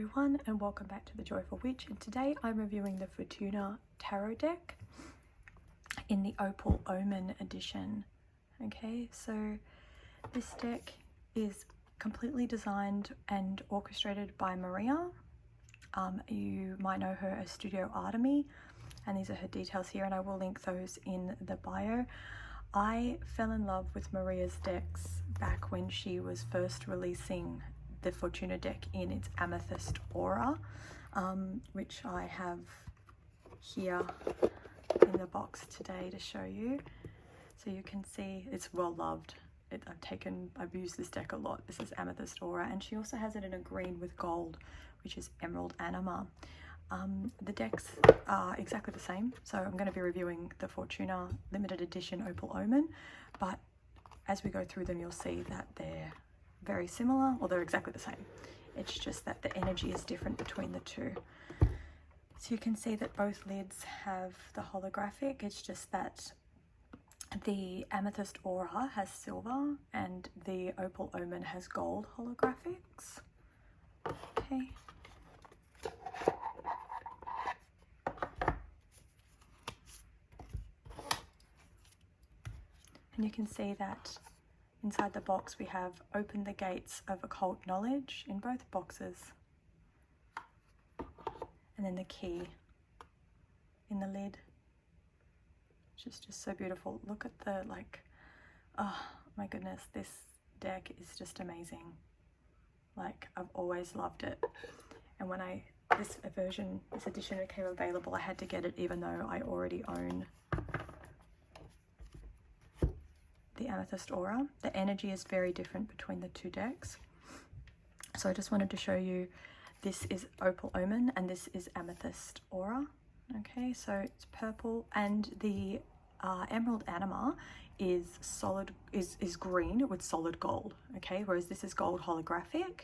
everyone, and welcome back to the Joyful Witch, and today I'm reviewing the Fortuna tarot deck in the Opal Omen edition. Okay, so this deck is completely designed and orchestrated by Maria. You might know her as Studio Artemy, and these are her details here, and I will link those in the bio. I fell in love with Maria's decks back when she was first releasing the Fortuna deck in its Amethyst Aura, which I have here in the box today to show you. So you can see it's well loved. I've used this deck a lot. This is Amethyst Aura, and she also has it in a green with gold, which is Emerald Anima. The decks are exactly the same, so I'm going to be reviewing the Fortuna limited edition Opal Omen, but as we go through them you'll see that they're very similar, or they're exactly the same. It's just that the energy is different between the two. So you can see that both lids have the holographic. It's just that the Amethyst Aura has silver and the Opal Omen has gold holographics. Okay. And you can see that inside the box we have opened the gates of occult knowledge in both boxes, and then the key in the lid, which is just so beautiful. Look at the, oh my goodness, this deck is just amazing. Like, I've always loved it, and when this edition became available, I had to get it even though I already own the Amethyst Aura. The energy is very different between the two decks. So I just wanted to show you, this is Opal Omen and this is Amethyst Aura. Okay, so it's purple, and the Emerald Anima is is green with solid gold. Okay, whereas this is gold holographic.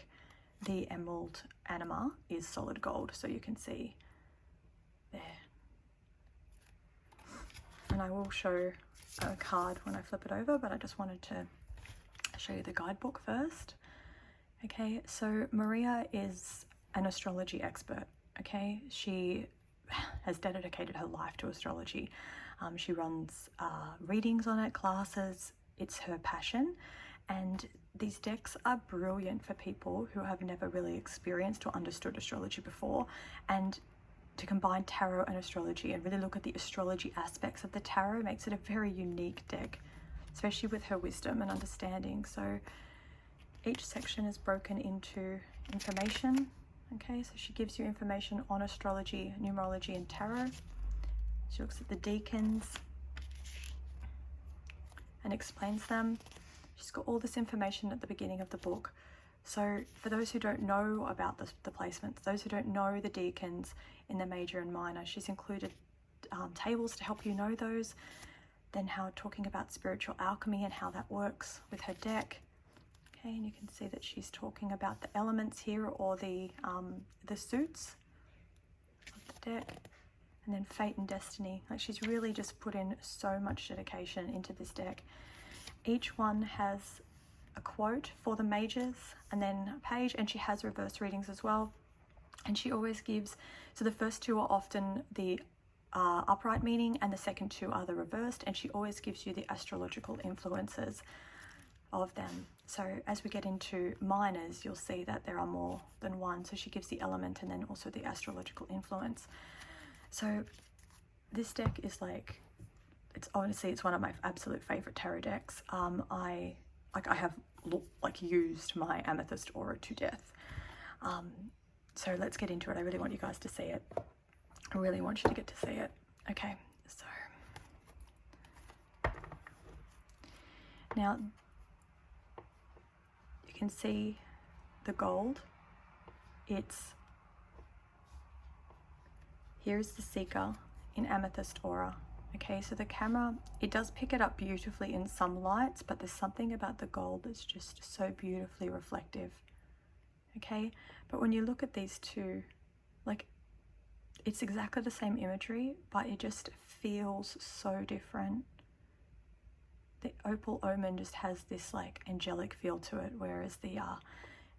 The Emerald Anima is solid gold, so you can see there. And I will show a card when I flip it over, but I just wanted to show you the guidebook first. Okay, so Maria is an astrology expert. Okay, she has dedicated her life to astrology. She runs readings on it, classes. It's her passion, and these decks are brilliant for people who have never really experienced or understood astrology before, and to combine tarot and astrology and really look at the astrology aspects of the tarot makes it a very unique deck, especially with her wisdom and understanding. So each section is broken into information. Okay, so she gives you information on astrology, numerology, and tarot. She looks at the decans and explains them. She's got all this information at the beginning of the book. So for those who don't know about the placements, those who don't know the decans in the major and minor, she's included tables to help you know those. Then talking about spiritual alchemy and how that works with her deck. Okay, and you can see that she's talking about the elements here, or the suits of the deck. And then fate and destiny. Like, she's really just put in so much dedication into this deck. Each one has a quote for the majors and then a page, and she has reverse readings as well. And she always gives, so the first two are often the upright meaning and the second two are the reversed, and she always gives you the astrological influences of them. So as we get into minors, you'll see that there are more than one. So she gives the element and then also the astrological influence. So this deck is like, it's one of my absolute favorite tarot decks. I have used my Amethyst Aura to death. So let's get into it. I really want you guys to see it. I really want you to get to see it. Okay, so now you can see the gold. Here's the seeker in Amethyst Aura. Okay, so the camera, it does pick it up beautifully in some lights, but there's something about the gold that's just so beautifully reflective. Okay, but when you look at these two, like, it's exactly the same imagery, but it just feels so different. The Opal Omen just has this like angelic feel to it, whereas the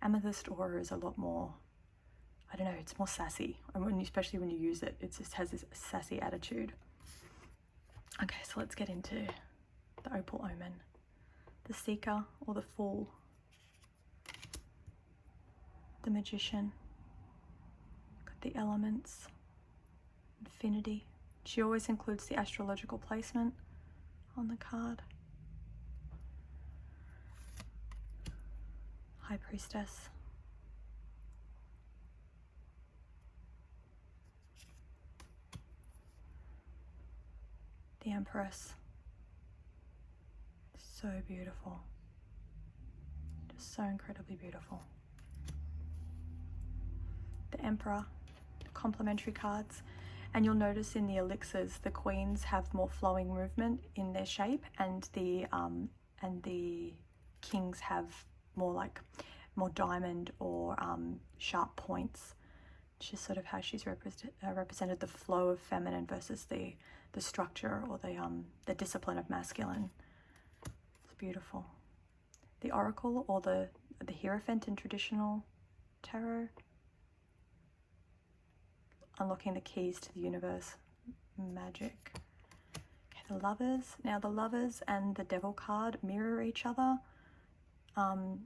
Amethyst Aura is a lot more I don't know, it's more sassy. And especially when you use it, it just has this sassy attitude. Okay, so let's get into the Opal Omen. The Seeker or the Fool. The Magician. Got the Elements. Infinity. She always includes the astrological placement on the card. High Priestess. The Empress. So beautiful. Just so incredibly beautiful. The Emperor. Complementary cards. And you'll notice in the elixirs, the queens have more flowing movement in their shape, and the kings have more diamond or sharp points. It's just sort of how she's represented the flow of feminine versus the structure or the discipline of masculine. It's beautiful. The Oracle or the Hierophant in traditional tarot. Unlocking the keys to the universe. Magic. Okay, the Lovers. Now the Lovers and the Devil card mirror each other. And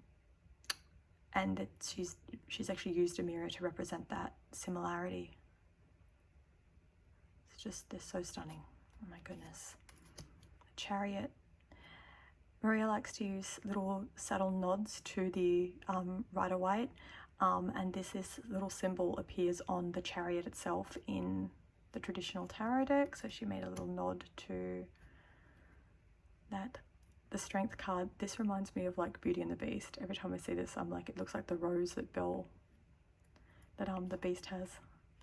she's actually used a mirror to represent that similarity. It's just, they're so stunning. Oh my goodness. The Chariot. Maria likes to use little subtle nods to the Rider-Waite. And this little symbol appears on the chariot itself in the traditional tarot deck. So she made a little nod to that. The Strength card, this reminds me of like Beauty and the Beast. Every time I see this, I'm like, it looks like the rose that the Beast has.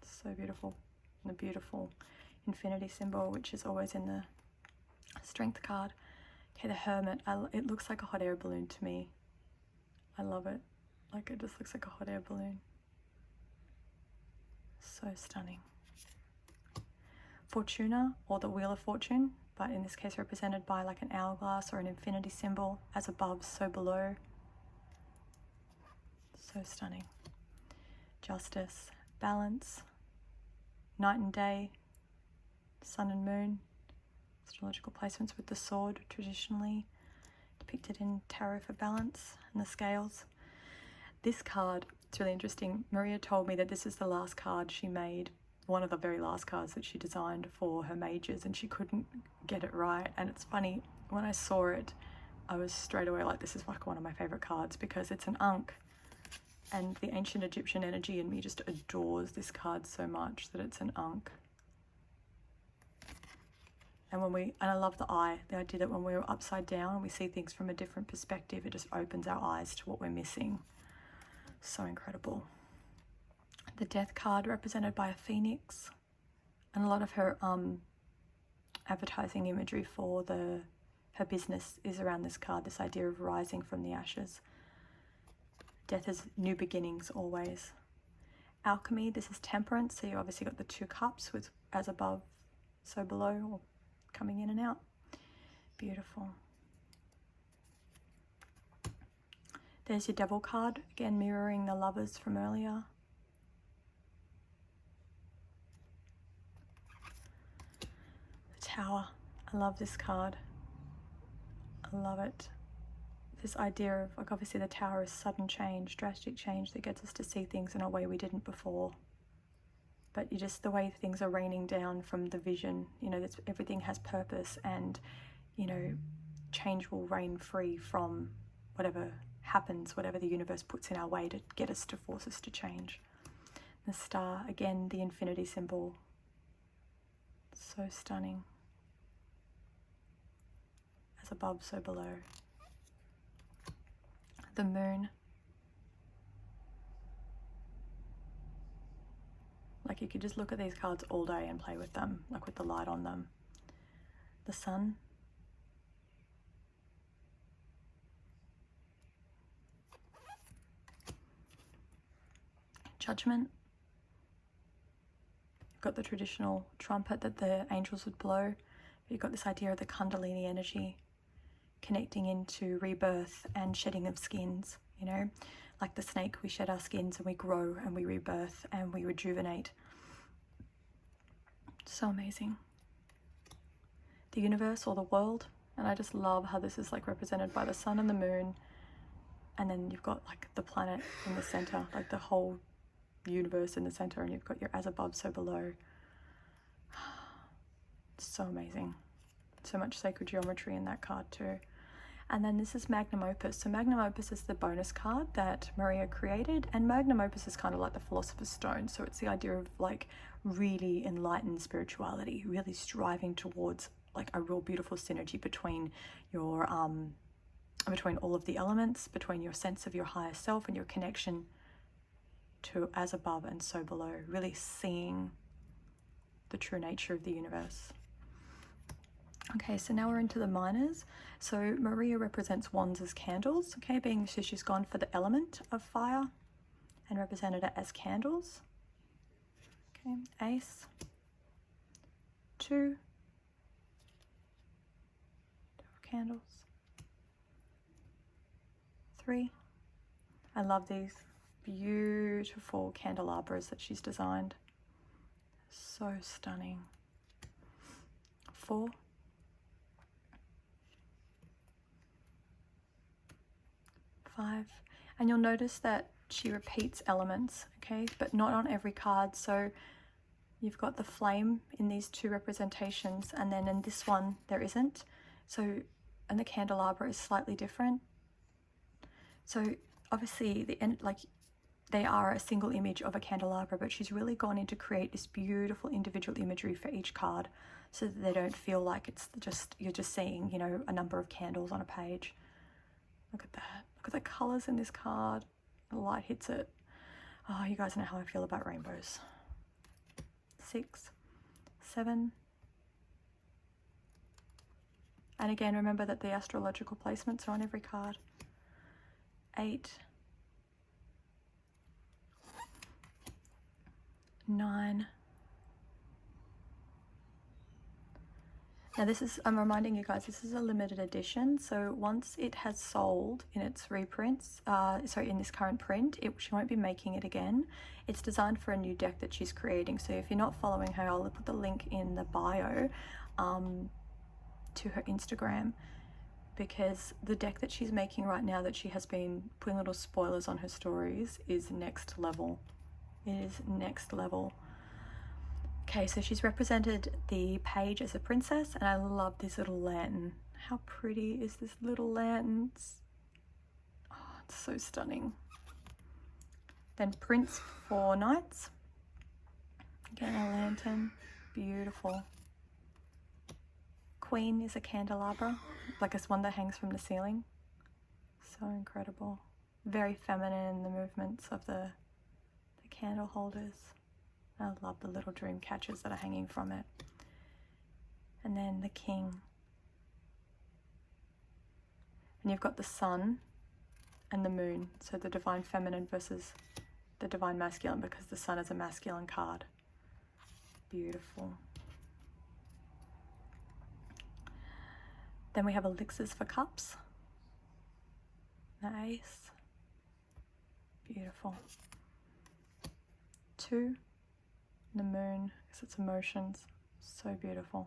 It's so beautiful. And the beautiful infinity symbol, which is always in the Strength card. Okay, the Hermit. It looks like a hot air balloon to me. I love it. Like, it just looks like a hot air balloon. So stunning. Fortuna, or the Wheel of Fortune, but in this case represented by like an hourglass or an infinity symbol. As above, so below. So stunning. Justice, Balance, Night and Day, Sun and Moon. Astrological placements with the sword, traditionally depicted in tarot for balance, and the scales. This card, it's really interesting. Maria told me that this is the last card she made, one of the very last cards that she designed for her mages, and she couldn't get it right. And it's funny, when I saw it, I was straight away like, this is like one of my favorite cards because it's an Ankh. And the ancient Egyptian energy in me just adores this card so much that it's an Ankh. And I love the eye, the idea that when we're upside down and we see things from a different perspective, it just opens our eyes to what we're missing. So incredible. The Death card represented by a phoenix, and a lot of her advertising imagery for her business is around this card, this idea of rising from the ashes. Death is new beginnings always. Alchemy, this is Temperance, so you obviously got the 2 cups with as above, so below, or coming in and out. Beautiful. There's your Devil card, again mirroring the Lovers from earlier. The Tower, I love this card. I love it. This idea of, like, obviously the Tower is sudden change, drastic change that gets us to see things in a way we didn't before. But you just, the way things are raining down from the vision, you know, everything has purpose, and, you know, change will reign free from whatever happens, whatever the universe puts in our way to get us, to force us to change. The Star, again, the infinity symbol. So stunning. As above, so below. The Moon. Like, you could just look at these cards all day and play with them, like with the light on them. The Sun. Judgment. You've got the traditional trumpet that the angels would blow. You've got this idea of the Kundalini energy connecting into rebirth and shedding of skins, you know, like the snake, we shed our skins and we grow and we rebirth and we rejuvenate. So amazing. The universe or the world, and I just love how this is like represented by the sun and the moon, and then you've got like the planet in the center, like the whole universe in the center, and you've got your as above so below. So amazing. So much sacred geometry in that card too. And then this is Magnum Opus. So Magnum Opus is the bonus card that Maria created, and Magnum Opus is kind of like the Philosopher's Stone. So it's the idea of like really enlightened spirituality, really striving towards like a real beautiful synergy between your between all of the elements, between your sense of your higher self and your connection to as above and so below, really seeing the true nature of the universe. Okay, so now we're into the minors. So Maria represents wands as candles, okay, being so she's gone for the element of fire and represented it as candles. Okay, ace, 2 candles, 3. I love these beautiful candelabras that she's designed. So stunning. 4. 5. And you'll notice that she repeats elements, okay, but not on every card. So you've got the flame in these 2 representations, and then in this one there isn't. So, and the candelabra is slightly different. So obviously the end, like they are a single image of a candelabra, but she's really gone in to create this beautiful individual imagery for each card, so that they don't feel like it's just, you're just seeing, you know, a number of candles on a page. Look at that. Look at the colors in this card. The light hits it. Oh, you guys know how I feel about rainbows. 6, 7. And again, remember that the astrological placements are on every card. 8, 9. Now this is, I'm reminding you guys, this is a limited edition, so once it has sold in its reprints, in this current print, she won't be making it again. It's designed for a new deck that she's creating, so if you're not following her, I'll put the link in the bio to her Instagram, because the deck that she's making right now, that she has been putting little spoilers on her stories, is next level. It is next level. Okay, so she's represented the page as a princess, and I love this little lantern. How pretty is this little lantern? It's so stunning. Then Prince for knights. Again, a lantern, beautiful. Queen is a candelabra, like it's one that hangs from the ceiling. So incredible. Very feminine in the movements of the candle holders. I love the little dream catchers that are hanging from it. And then the king. And you've got the sun and the moon. So the divine feminine versus the divine masculine, because the sun is a masculine card. Beautiful. Then we have elixirs for cups. The ace. Beautiful. 2. The moon, because it's emotions. So beautiful.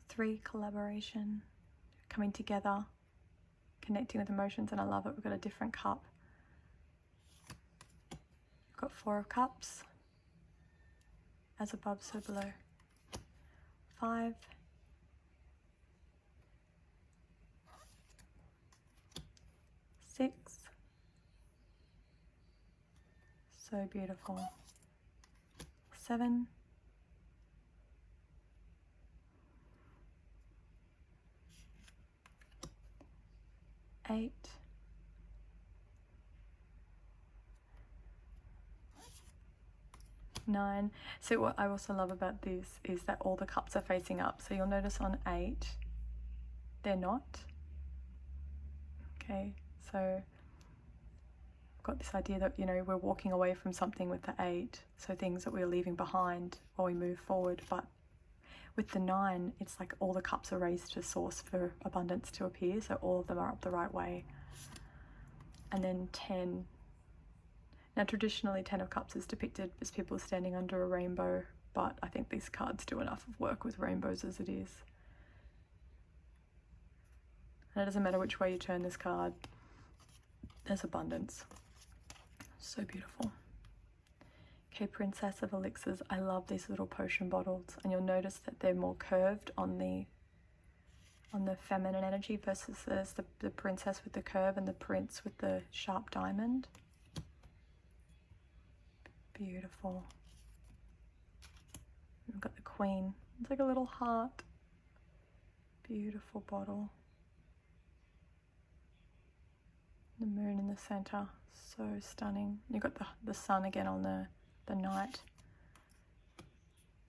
3, collaboration. Coming together. Connecting with emotions, and I love it. We've got a different cup. We've got 4 of cups. As above, so below. 5. 6. So beautiful. 7. 8. 9. So what I also love about this is that all the cups are facing up. So you'll notice on 8, they're not. Okay, so I've got this idea that, you know, we're walking away from something with the 8, so things that we're leaving behind while we move forward. But with the 9, it's like all the cups are raised to source for abundance to appear, so all of them are up the right way. and then 10. Now traditionally 10 of Cups is depicted as people standing under a rainbow, but I think these cards do enough of work with rainbows as it is. And it doesn't matter which way you turn this card, there's abundance. So beautiful. Okay, Princess of Elixirs. I love these little potion bottles, and you'll notice that they're more curved on the feminine energy versus there's the princess with the curve and the prince with the sharp diamond. Beautiful. We've got the queen. It's like a little heart. Beautiful bottle. The moon in the center. So stunning. You've got the sun again on the night.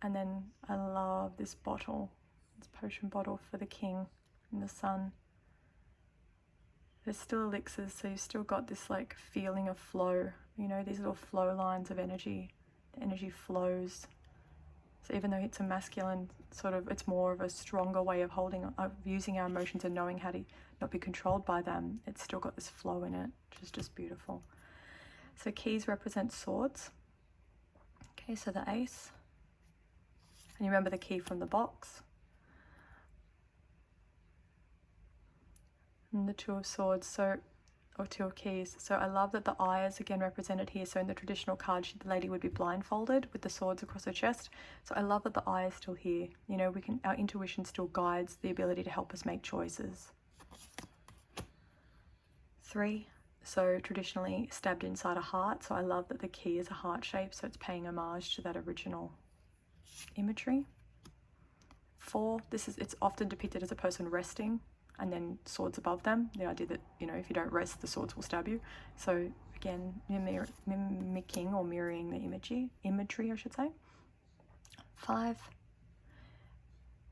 And then I love this bottle. This potion bottle for the king in the sun. There's still elixirs, so you've still got this like feeling of flow. You know, these little flow lines of energy. The energy flows. So even though it's a masculine sort of, it's more of a stronger way of using our emotions and knowing how to not be controlled by them. It's still got this flow in it, which is just beautiful. So keys represent swords. Okay, so the ace. And you remember the key from the box. And the two of swords, or two of keys. So I love that the eye is again represented here. So in the traditional card, the lady would be blindfolded with the swords across her chest. So I love that the eye is still here. You know, our intuition still guides the ability to help us make choices. 3. So traditionally stabbed inside a heart. So I love that the key is a heart shape. So it's paying homage to that original imagery. 4. It's often depicted as a person resting and then swords above them. The idea that, you know, if you don't rest, the swords will stab you. So again, mimicking or mirroring the imagery, I should say. 5.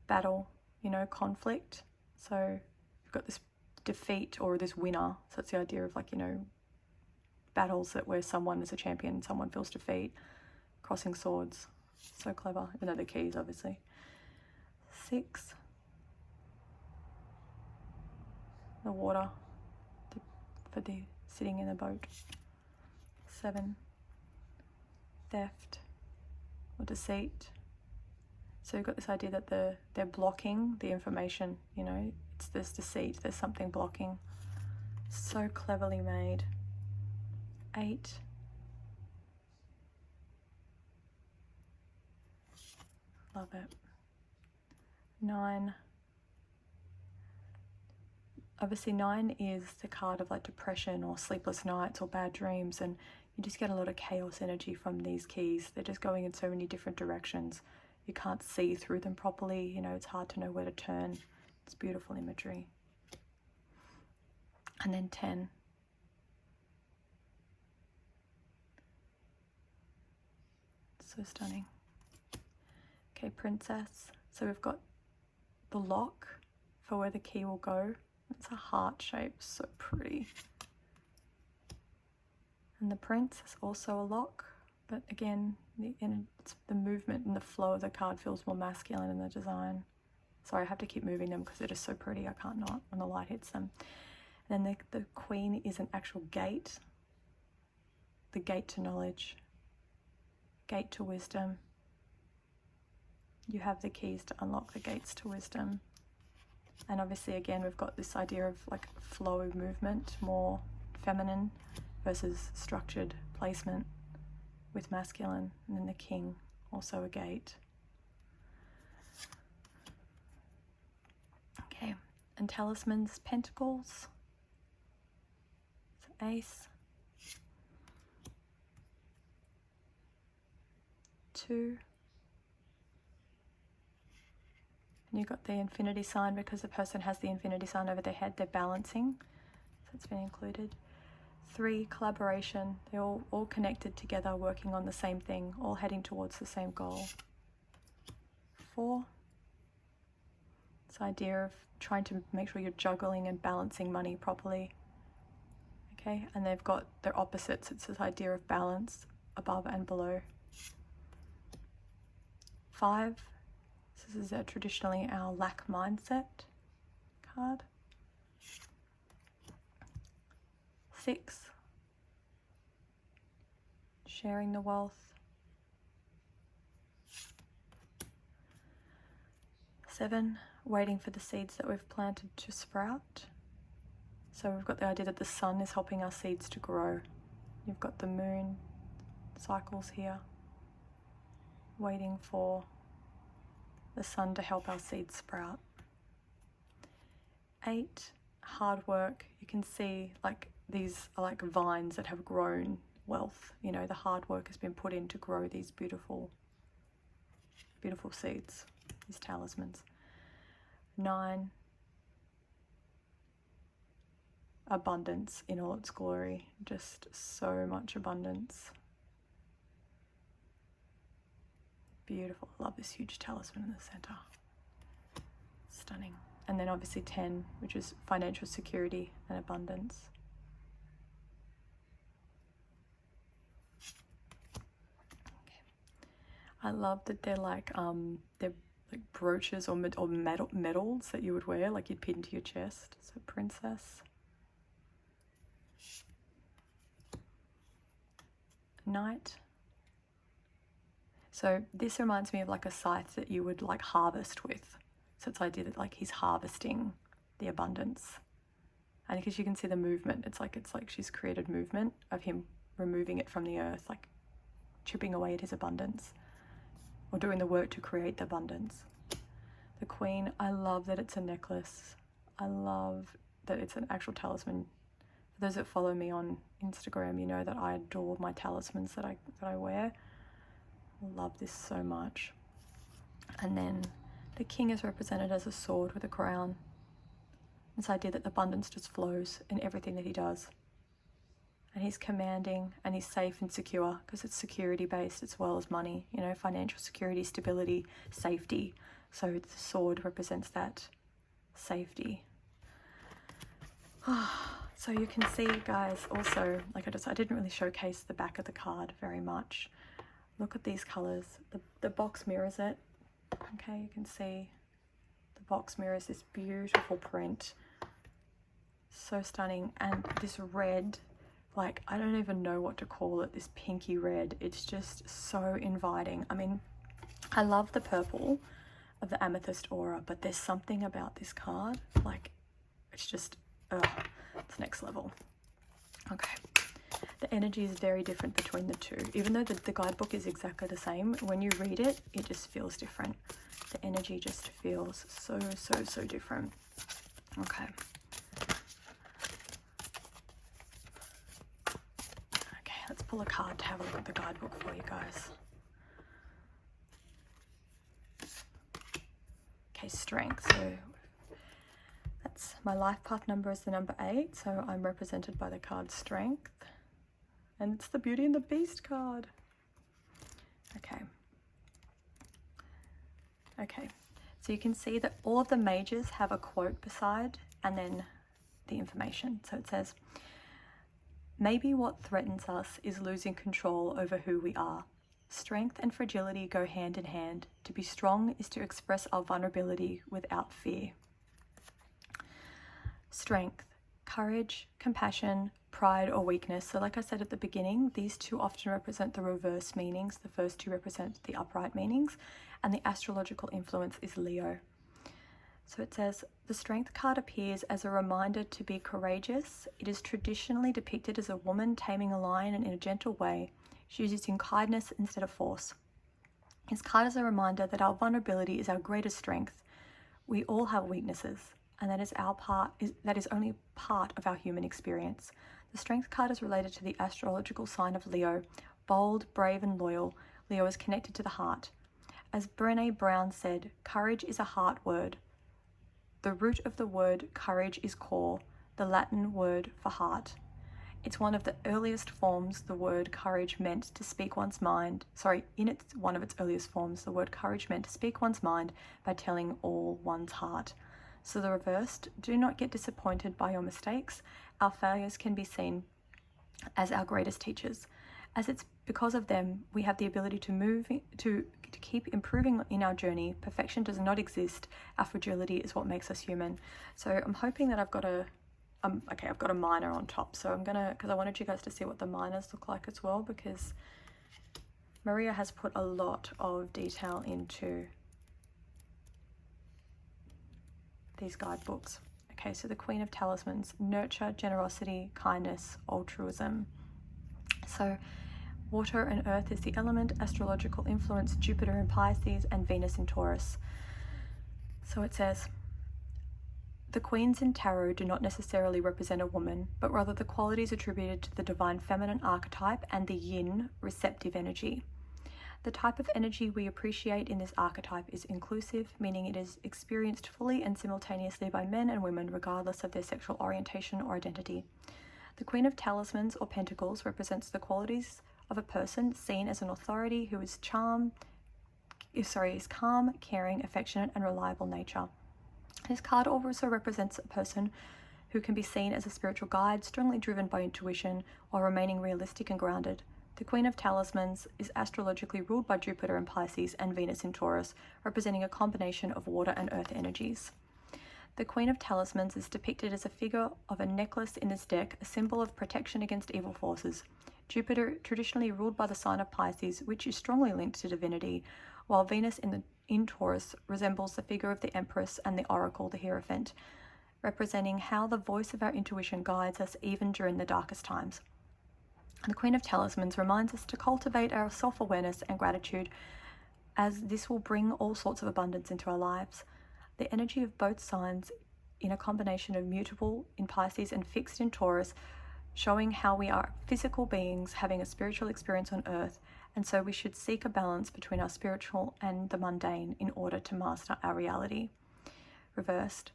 Battle, you know, conflict. So you've got this defeat or this winner. So it's the idea of like, you know, battles where someone is a champion and someone feels defeat. Crossing swords. So clever, even though the keys, obviously. 6. The water for the sitting in a boat. 7. Theft or deceit. So you've got this idea that they're blocking the information, you know, there's deceit, there's something blocking. So cleverly made. 8. Love it. 9. Obviously 9 is the card of like depression or sleepless nights or bad dreams, and you just get a lot of chaos energy from these keys. They're just going in so many different directions. You can't see through them properly, you know, it's hard to know where to turn. It's beautiful imagery. And then 10. So stunning. Okay, princess. So we've got the lock for where the key will go. It's a heart shape, so pretty. And the prince is also a lock, but again, the movement and the flow of the card feels more masculine in the design. Sorry, I have to keep moving them because they're just so pretty. I can't not when the light hits them. And then the queen is an actual gate. The gate to knowledge. Gate to wisdom. You have the keys to unlock the gates to wisdom. And obviously, again, we've got this idea of like flow movement, more feminine versus structured placement with masculine. And then the king, also a gate. Okay, and talismans, pentacles. So ace. 2. And you've got the infinity sign because the person has the infinity sign over their head. They're balancing, so it's been included. 3, collaboration. They're all connected together, working on the same thing, all heading towards the same goal. 4, this idea of trying to make sure you're juggling and balancing money properly. Okay, and they've got their opposites. It's this idea of balance above and below. 5. This is traditionally our lack mindset card. 6, sharing the wealth. 7, waiting for the seeds that we've planted to sprout. So we've got the idea that the sun is helping our seeds to grow. You've got the moon cycles here, waiting for the sun to help our seeds sprout. 8, hard work. You can see like these are like vines that have grown wealth. You know, the hard work has been put in to grow these beautiful, beautiful seeds, these talismans. 9, abundance in all its glory. Just so much abundance. Beautiful. I love this huge talisman in the center. Stunning. And then obviously 10, which is financial security and abundance. Okay. I love that they're like brooches or medals that you would wear, like you'd pin into your chest. So princess. Knight. So this reminds me of like a scythe that you would like harvest with. So it's the idea that like he's harvesting the abundance. And because you can see the movement, it's like she's created movement of him removing it from the earth, like chipping away at his abundance or doing the work to create the abundance. The Queen, I love that it's a necklace. I love that it's an actual talisman. For those that follow me on Instagram, you know that I adore my talismans that I wear. I love this so much. And then the King is represented as a sword with a crown. This idea that abundance just flows in everything that he does. And he's commanding and he's safe and secure because it's security based as well as money, you know, financial security, stability, safety. So the sword represents that safety. So you can see, guys, also, like I didn't really showcase the back of the card very much. Look at these colors. The box mirrors it. Okay, you can see the box mirrors this beautiful print. So stunning. And this red, like, I don't even know what to call it, this pinky red. It's just so inviting. I mean, I love the purple of the amethyst aura, but there's something about this card, like, it's just, it's next level. Okay. The energy is very different between the two. Even though the guidebook is exactly the same, when you read it, it just feels different. The energy just feels so different. Okay. Okay, let's pull a card to have a look at the guidebook for you guys. Okay, strength. So that's my life path number is the number 8. So I'm represented by the card strength. And it's the Beauty and the Beast card. Okay. Okay. So you can see that all of the mages have a quote beside and then the information. So it says, maybe what threatens us is losing control over who we are. Strength and fragility go hand in hand. To be strong is to express our vulnerability without fear. Strength, courage, compassion, pride or weakness. So like I said at the beginning, these two often represent the reverse meanings. The first two represent the upright meanings, and the astrological influence is Leo. So it says, the strength card appears as a reminder to be courageous. It is traditionally depicted as a woman taming a lion in a gentle way. She's using kindness instead of force. This card is a reminder that our vulnerability is our greatest strength. We all have weaknesses, and that is only part of our human experience. The strength card is related to the astrological sign of Leo. Bold, brave and loyal, Leo is connected to the heart. As Brené Brown said, courage is a heart word. The root of the word courage is core, the Latin word for heart. It's one of the earliest forms the word courage meant to speak one's mind. One of its earliest forms, the word courage meant to speak one's mind by telling all one's heart. So the reversed, do not get disappointed by your mistakes. Our failures can be seen as our greatest teachers. As it's because of them, we have the ability to keep improving in our journey. Perfection does not exist. Our fragility is what makes us human. So I'm hoping that I've got a okay, I've got a minor on top, so I'm gonna, because I wanted you guys to see what the minors look like as well, because Maria has put a lot of detail into these guidebooks. Okay, so the Queen of Talismans: nurture, generosity, kindness, altruism. So water and earth is the element, astrological influence, Jupiter in Pisces and Venus in Taurus. So it says, the queens in tarot do not necessarily represent a woman, but rather the qualities attributed to the divine feminine archetype and the yin, receptive energy. The type of energy we appreciate in this archetype is inclusive, meaning it is experienced fully and simultaneously by men and women regardless of their sexual orientation or identity. The Queen of Talismans or Pentacles represents the qualities of a person seen as an authority who is calm, caring, affectionate, and reliable nature. This card also represents a person who can be seen as a spiritual guide, strongly driven by intuition, while remaining realistic and grounded. The Queen of Talismans is astrologically ruled by Jupiter in Pisces and Venus in Taurus, representing a combination of water and earth energies. The Queen of Talismans is depicted as a figure of a necklace in this deck, a symbol of protection against evil forces. Jupiter, traditionally ruled by the sign of Pisces, which is strongly linked to divinity, while Venus in Taurus resembles the figure of the Empress and the Oracle, the Hierophant, representing how the voice of our intuition guides us even during the darkest times. The Queen of Talismans reminds us to cultivate our self-awareness and gratitude, as this will bring all sorts of abundance into our lives. The energy of both signs, in a combination of mutable in Pisces and fixed in Taurus, showing how we are physical beings having a spiritual experience on earth, and so we should seek a balance between our spiritual and the mundane in order to master our reality. Reversed.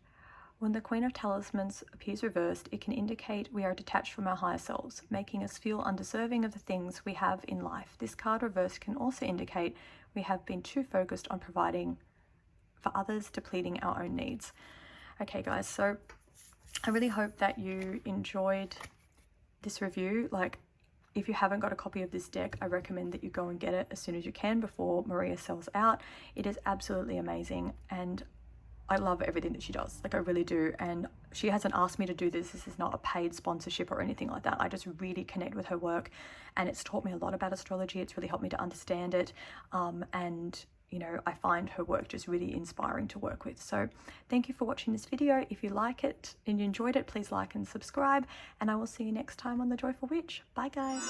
When the Queen of Talismans appears reversed, it can indicate we are detached from our higher selves, making us feel undeserving of the things we have in life. This card reversed can also indicate we have been too focused on providing for others, depleting our own needs. Okay guys, so I really hope that you enjoyed this review. Like, if you haven't got a copy of this deck, I recommend that you go and get it as soon as you can before Maria sells out. It is absolutely amazing, and I love everything that she does. Like, I really do. And she hasn't asked me to do this. This is not a paid sponsorship or anything like that. I just really connect with her work, and it's taught me a lot about astrology. It's really helped me to understand it. And you know, I find her work just really inspiring to work with. So thank you for watching this video. If you like it and you enjoyed it, please like and subscribe, and I will see you next time on The Joyful Witch. Bye guys.